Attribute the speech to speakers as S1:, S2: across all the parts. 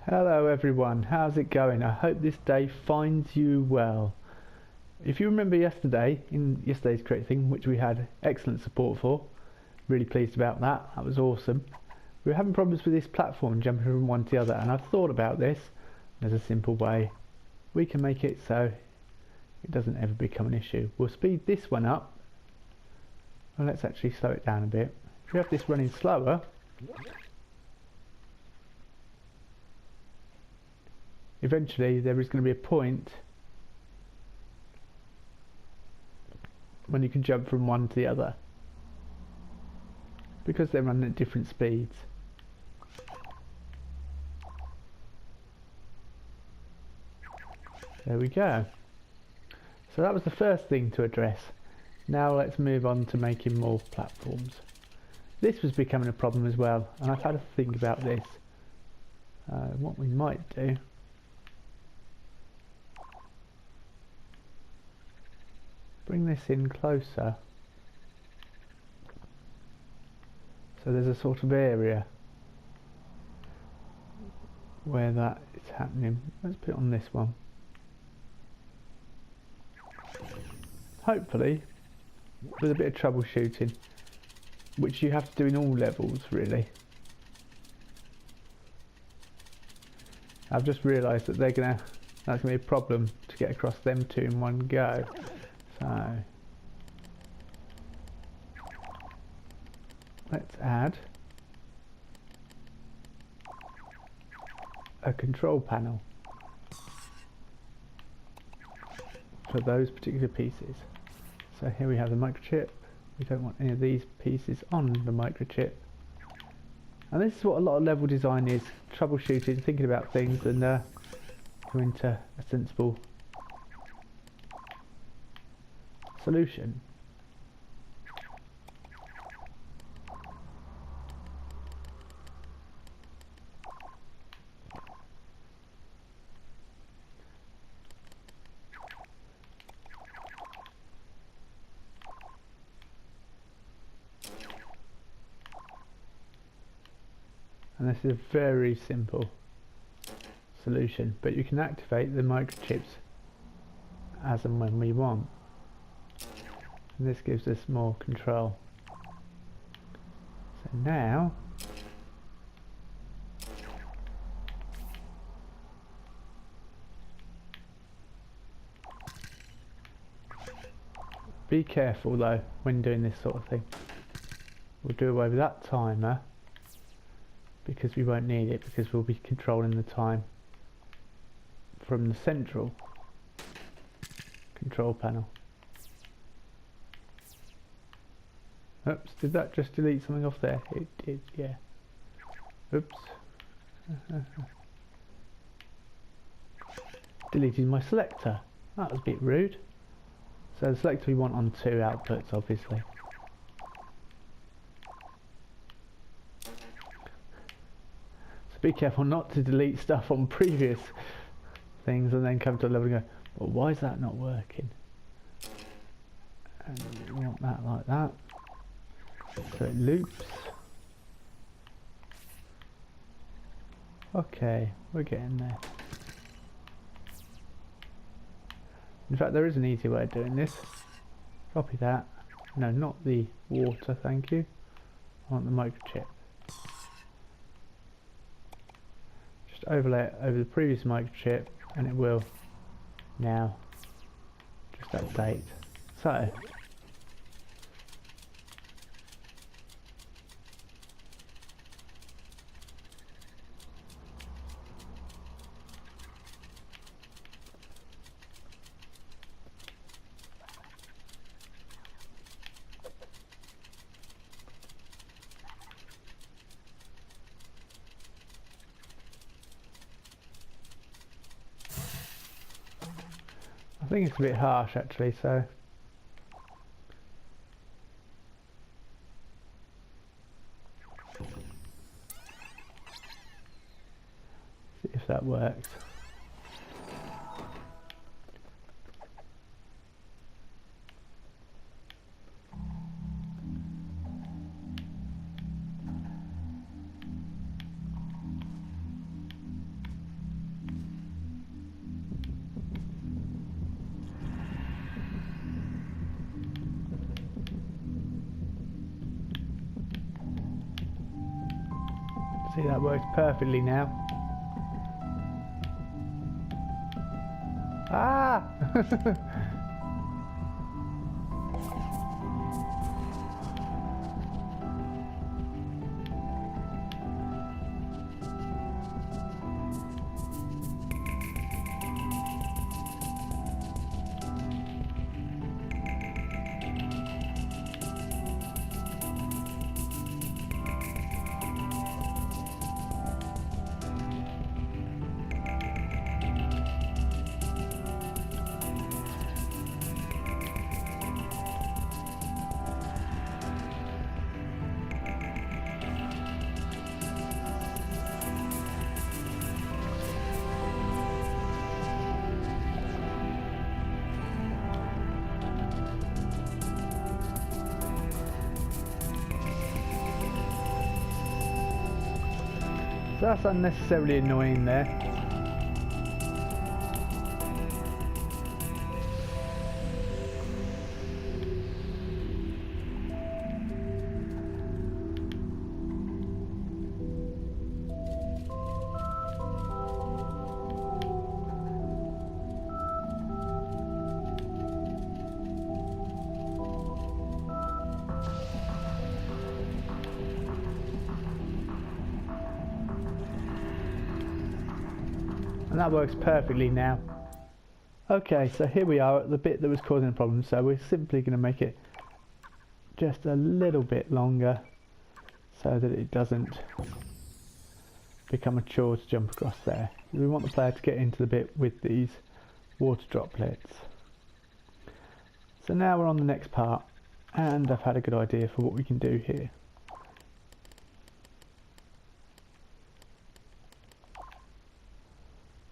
S1: Hello everyone, how's it going? I hope this day finds you well. If you remember yesterday, in yesterday's Creatething, which we had excellent support for, really pleased about that, that was awesome. We were having problems with this platform jumping from one to the other, and I've thought about this. There's a simple way we can make it so it doesn't ever become an issue. We'll speed this one up. Well, let's actually slow it down a bit. If we have this running slower, eventually there is going to be a point when you can jump from one to the other, because they're running at different speeds. There we go. So that was the first thing to address. Now let's move on to making more platforms. This was becoming a problem as well, and I've had to think about this. What we might do, bring this in closer, so there's a sort of area where that is happening. Let's put it on this one. Hopefully, with a bit of troubleshooting, which you have to do in all levels really. I've just realised that that's going to be a problem to get across them two in one go. So let's add a control panel for those particular pieces. So here we have the microchip. We don't want any of these pieces on the microchip. And this is what a lot of level design is: troubleshooting, thinking about things, and coming to a sensible solution. And this is a very simple solution, but you can activate the microchips as and when we want, and this gives us more control. So now be careful though when doing this sort of thing. We'll do away with that timer, because we won't need it, because we'll be controlling the time from the central control panel. Oops, did that just delete something off there? It did, yeah. Oops. Deleted my selector. That was a bit rude. So the selector we want on two outputs, obviously. Be careful not to delete stuff on previous things and then come to a level and go, well, why is that not working? And we want that like that, so it loops. Okay, we're getting there. In fact, there is an easy way of doing this. Copy that. No, not the water, thank you. I want the microchip. Overlay it over the previous microchip, and it will now just update. So I think it's a bit harsh actually, so see if that works. See, that works perfectly now. Ah! So that's unnecessarily annoying there. And that works perfectly now. Okay, so here we are at the bit that was causing the problem. So we're simply going to make it just a little bit longer so that it doesn't become a chore to jump across there. We want the player to get into the bit with these water droplets. So now we're on the next part, and I've had a good idea for what we can do here.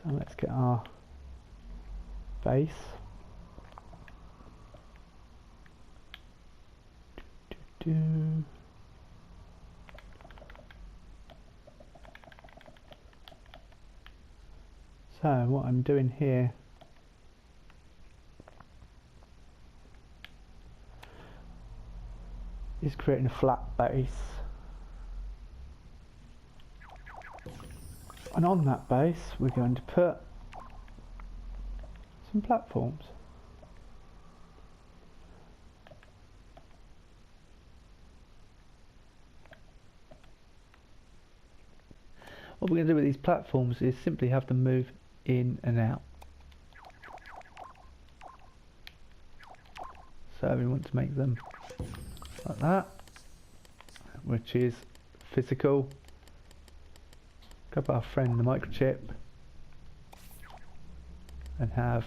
S1: So let's get our base. So what I'm doing here is creating a flat base. And on that base we're going to put some platforms. What we're going to do with these platforms is simply have them move in and out. So we want to make them like that, which is physical. Grab our friend the microchip and have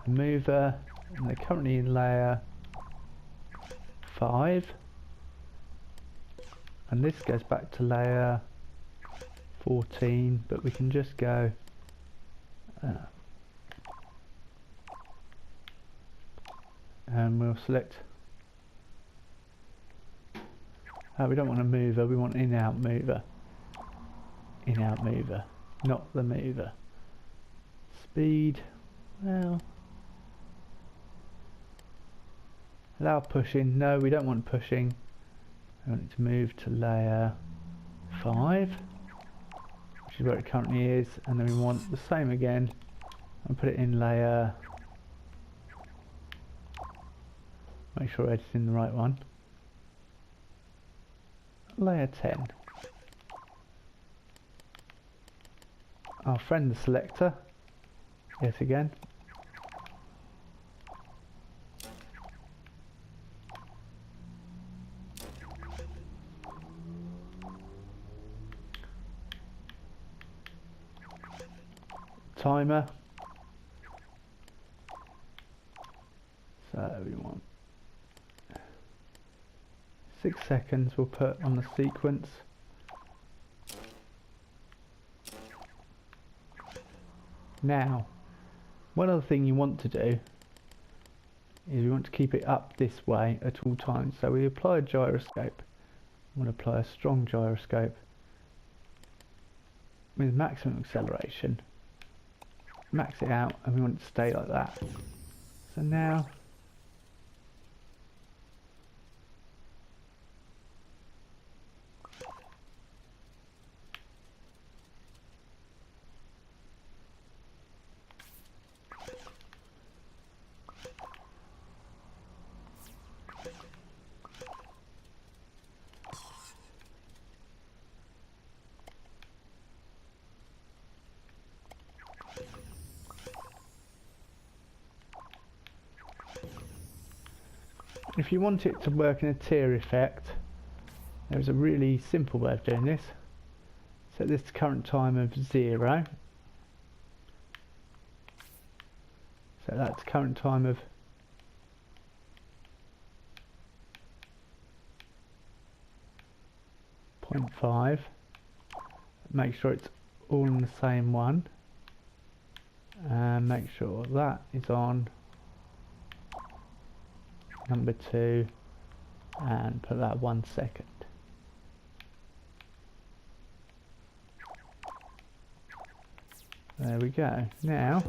S1: a mover, and they're currently in layer 5, and this goes back to layer 14, but we can just go and we'll select we don't want a mover, we want in-out mover. In-out mover, not the mover. Speed, well, allow pushing. No, we don't want pushing. I want it to move to layer 5, which is where it currently is, and then we want the same again and put it in layer, make sure we're editing the right one, layer 10. Our friend the selector, yet again. Timer. So we want 6 seconds we'll put on the sequence. Now, one other thing you want to do is you want to keep it up this way at all times. So we apply a gyroscope. I'm going to apply a strong gyroscope with maximum acceleration. Max it out, and we want it to stay like that. So now if you want it to work in a tier effect, there's a really simple way of doing this. Set this to current time of 0. Set that to current time of 0.5. Make sure it's all in the same one, and make sure that is on number 2, and put that 1 second. There we go. Now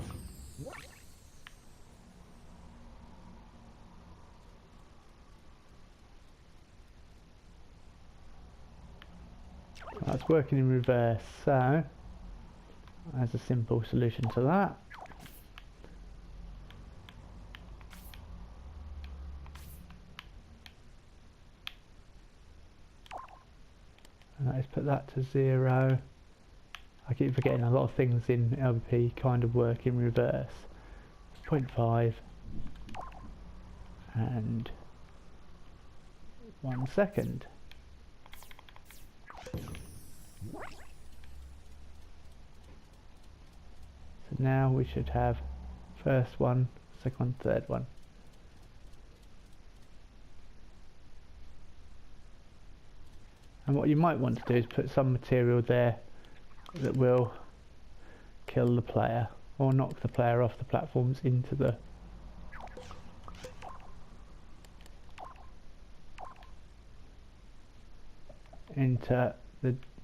S1: that's working in reverse, so as a simple solution to that, let's put that to 0. I keep forgetting a lot of things in LBP kind of work in reverse. 0.5 and 1 second. So now we should have first one, second one, third one. And what you might want to do is put some material there that will kill the player or knock the player off the platforms into the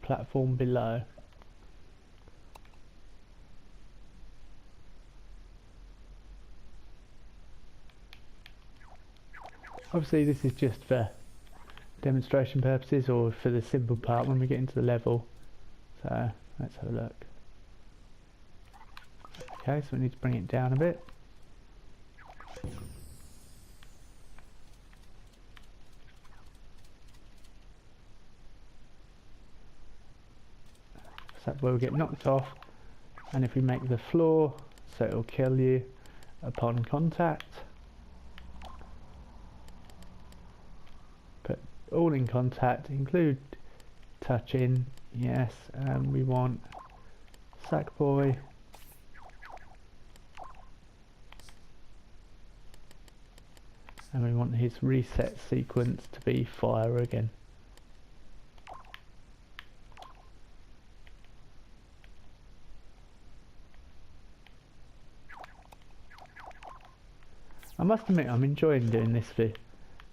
S1: platform below. Obviously this is just for demonstration purposes or for the simple part when we get into the level. So let's have a look. Okay, so we need to bring it down a bit. So that will get knocked off, and if we make the floor so it will kill you upon contact, put all in contact, include touching, yes, and we want Sackboy and we want his reset sequence to be fire again. I must admit I'm enjoying doing this for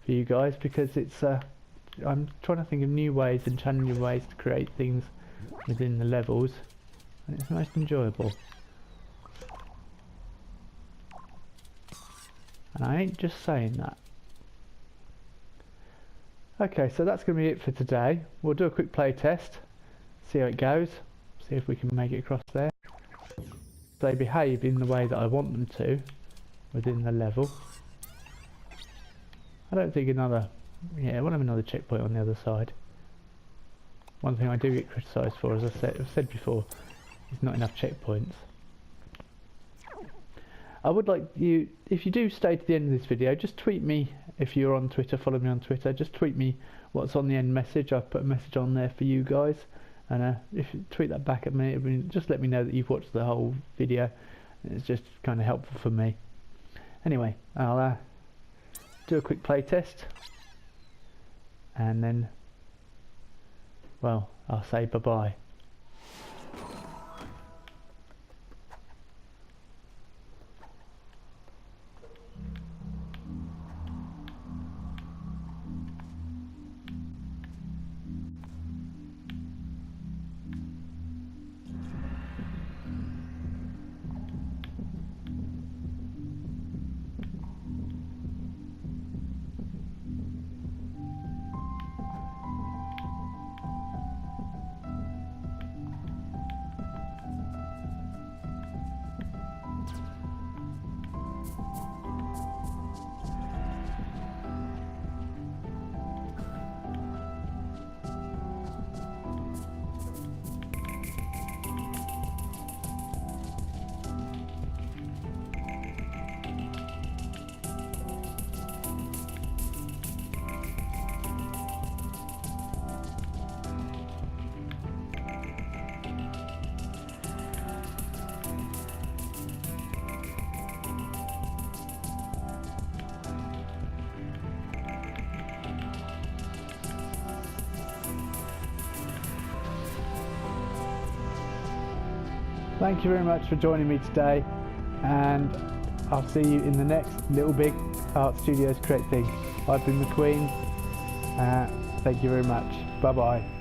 S1: you guys, because it's I'm trying to think of new ways and challenging ways to create things within the levels, and it's most enjoyable. And I ain't just saying that. Okay, so that's going to be it for today. We'll do a quick play test, see how it goes, see if we can make it across there. They behave in the way that I want them to within the level. I don't think I won't have another checkpoint on the other side. One thing I do get criticised for, as I've said before, is not enough checkpoints. I would like you, if you do stay to the end of this video, just tweet me. If you're on Twitter, follow me on Twitter, just tweet me what's on the end message. I've put a message on there for you guys, and if you tweet that back at me, just let me know that you've watched the whole video. It's just kind of helpful for me. Anyway, I'll do a quick play test, and then, well, I'll say bye-bye. Thank you very much for joining me today, and I'll see you in the next Little Big Art Studios Create Thing. I've been McQueen. Thank you very much. Bye bye.